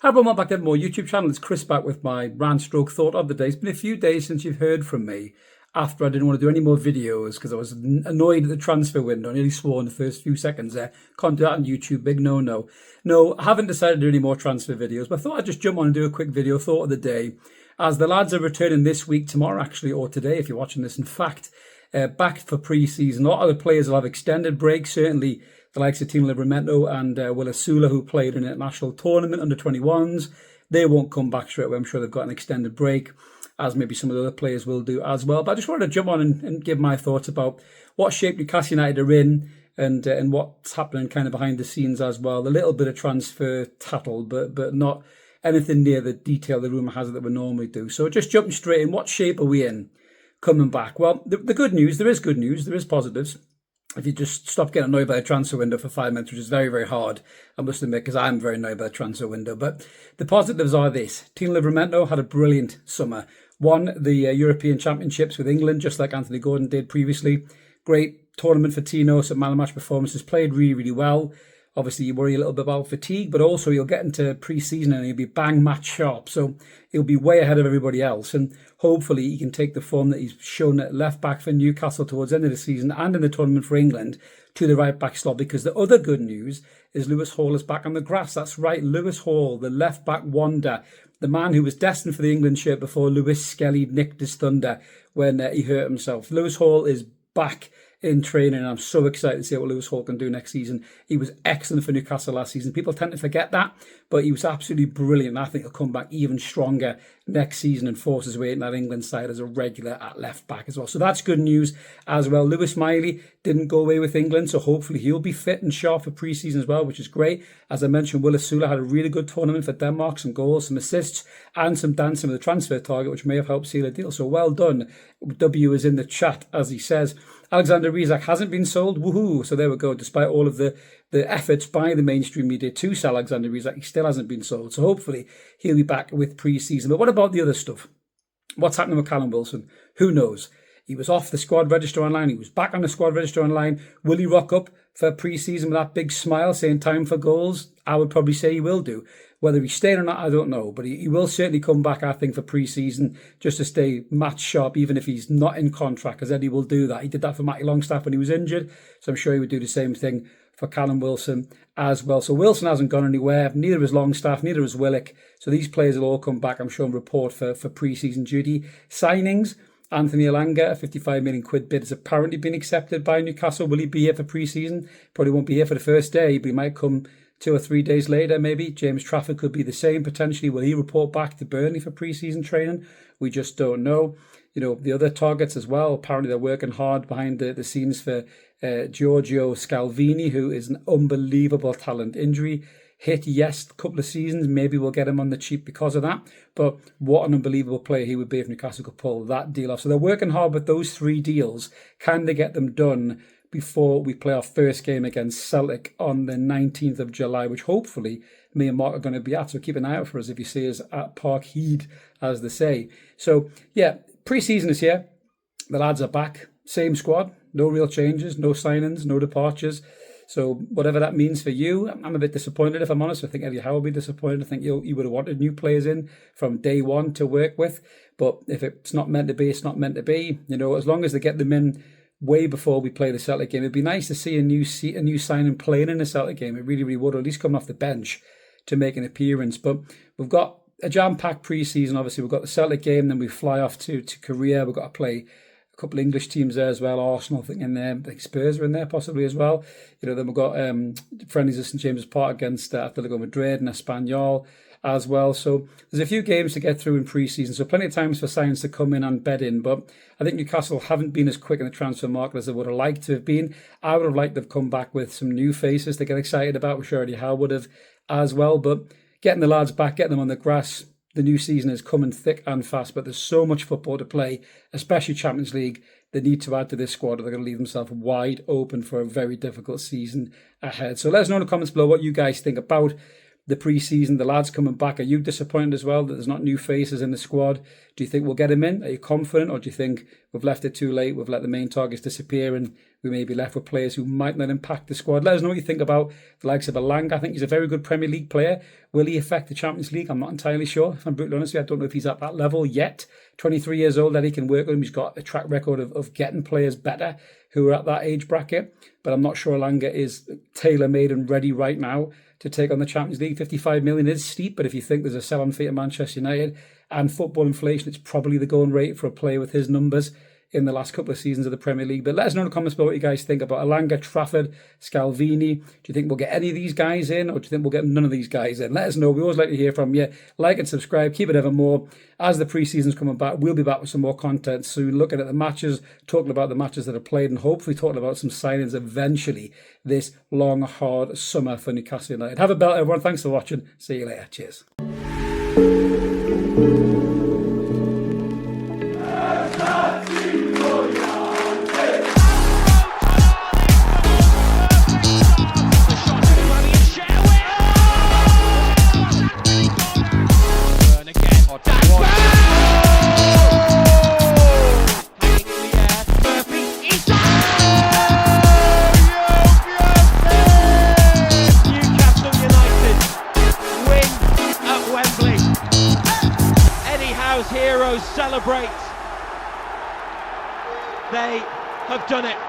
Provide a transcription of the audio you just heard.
Everyone, back to more YouTube channel. It's Chris back with my rant stroke thought of the day. It's been a few days since you've heard from me after I didn't want to do any more videos because I was annoyed at the transfer window. I nearly swore in the first few seconds there. Can't do that on YouTube, big no. No, I haven't decided to do any more transfer videos, but I thought I'd just jump on and do a quick video thought of the day as the lads are returning this week, tomorrow actually, or today if you're watching this. In fact, back for pre-season. A lot of the players will have extended breaks, certainly the likes of Toon and Will Sula, who played in an international tournament under 21s. They won't come back straight away. I'm sure they've got an extended break, as maybe some of the other players will do as well. But I just wanted to jump on and give my thoughts about what shape Newcastle United are in and what's happening kind of behind the scenes as well. A little bit of transfer tattle, but not anything near the detail the rumour has it that we normally do. So just jumping straight in, what shape are we in coming back? Well, the good news, there is good news, there is positives. If you just stop getting annoyed by the transfer window for 5 minutes, which is very, very hard, I must admit, because I'm very annoyed by the transfer window. But the positives are this. Team Livramento had a brilliant summer. Won the European Championships with England, just like Anthony Gordon did previously. Great tournament for Tino, some man of match performances, played really, really well. Obviously, you worry a little bit about fatigue, but also you'll get into pre-season and he'll be bang match sharp. So he'll be way ahead of everybody else. And hopefully he can take the form that he's shown at left back for Newcastle towards the end of the season and in the tournament for England to the right back slot. Because the other good news is Lewis Hall is back on the grass. That's right, Lewis Hall, the left back wonder, the man who was destined for the England shirt before Lewis Skelly nicked his thunder when he hurt himself. Lewis Hall is back in training, and I'm so excited to see what Lewis Hall can do next season. He was excellent for Newcastle last season. People tend to forget that, but he was absolutely brilliant. I think he'll come back even stronger next season and force his way in that England side as a regular at left back as well. So that's good news as well. Lewis Miley didn't go away with England, so hopefully he'll be fit and sharp for pre-season as well, which is great. As I mentioned, Will Sula had a really good tournament for Denmark, some goals, some assists, and some dancing with the transfer target, which may have helped seal a deal. So well done. W is in the chat, as he says. Alexander Isak hasn't been sold. Woohoo! So there we go. Despite all of the efforts by the mainstream media to sell Alexander Isak, he still hasn't been sold. So hopefully he'll be back with pre-season. But what about the other stuff? What's happening with Callum Wilson? Who knows? He was off the squad register online. He was back on the squad register online. Will he rock up for pre-season with that big smile saying time for goals? I would probably say he will do. Whether he's staying or not, I don't know. But he will certainly come back, I think, for pre-season just to stay match sharp, even if he's not in contract, because Eddie will do that. He did that for Matty Longstaff when he was injured. So I'm sure he would do the same thing for Callum Wilson as well. So Wilson hasn't gone anywhere. Neither is Longstaff, neither is Willock. So these players will all come back, I'm sure, and report for pre-season duty. Signings. Anthony Elanga, a 55 million quid bid, has apparently been accepted by Newcastle. Will he be here for pre-season? Probably won't be here for the first day, but he might come 2 or 3 days later, maybe. James Trafford could be the same, potentially. Will he report back to Burnley for pre-season training? We just don't know. You know, the other targets as well, apparently they're working hard behind the scenes for Giorgio Scalvini, who is an unbelievable talent. Injury hit, yes, a couple of seasons. Maybe we'll get him on the cheap because of that. But what an unbelievable player he would be if Newcastle could pull that deal off. So they're working hard with those 3 deals. Can they get them done before we play our first game against Celtic on the 19th of July, which hopefully me and Mark are going to be at. So keep an eye out for us if you see us at Parkhead, as they say. So, yeah, pre-season is here. The lads are back. Same squad. No real changes, no signings, no departures. So whatever that means for you, I'm a bit disappointed, if I'm honest. I think Eddie Howe will be disappointed. I think you would have wanted new players in from day one to work with. But if it's not meant to be, it's not meant to be. You know, as long as they get them in way before we play the Celtic game, it'd be nice to see a new signing playing in the Celtic game. It really, really would, or at least coming off the bench to make an appearance. But we've got a jam-packed pre-season. Obviously, we've got the Celtic game, then we fly off to Korea. We've got to play couple of English teams there as well. Arsenal, I think, in there. I think Spurs are in there possibly as well. You know, then we've got friendlies at St James's Park against Atletico Madrid and Espanyol as well. So there's a few games to get through in pre-season. So plenty of times for signs to come in and bed in. But I think Newcastle haven't been as quick in the transfer market as they would have liked to have been. I would have liked to have come back with some new faces to get excited about, which Eddie Howe would have as well. But getting the lads back, getting them on the grass, the new season is coming thick and fast, but there's so much football to play, especially Champions League. They need to add to this squad or they're going to leave themselves wide open for a very difficult season ahead. So let us know in the comments below what you guys think about the pre-season, the lads coming back. Are you disappointed as well that there's not new faces in the squad? Do you think we'll get them in? Are you confident, or do you think we've left it too late? We've let the main targets disappear and we may be left with players who might not impact the squad. Let us know what you think about the likes of Alanga. I think he's a very good Premier League player. Will he affect the Champions League? I'm not entirely sure. If I'm brutally honest with you, I don't know if he's at that level yet. 23 years old, that he can work with him. He's got a track record of getting players better who are at that age bracket. But I'm not sure Alanga is tailor-made and ready right now to take on the Champions League. 55 million is steep, but if you think there's a sell-on fee at Manchester United and football inflation, it's probably the going rate for a player with his numbers in the last couple of seasons of the Premier League. But let us know in the comments below what you guys think about Alanga, Trafford, Scalvini. Do you think we'll get any of these guys in, or do you think we'll get none of these guys in? Let us know. We always like to hear from you. Like and subscribe. Keep it ever more. As the pre-season's coming back, we'll be back with some more content soon, looking at the matches, talking about the matches that are played, and hopefully talking about some signings eventually this long, hard summer for Newcastle United. Have a belt, everyone. Thanks for watching. See you later. Cheers. Heroes celebrate. They have done it.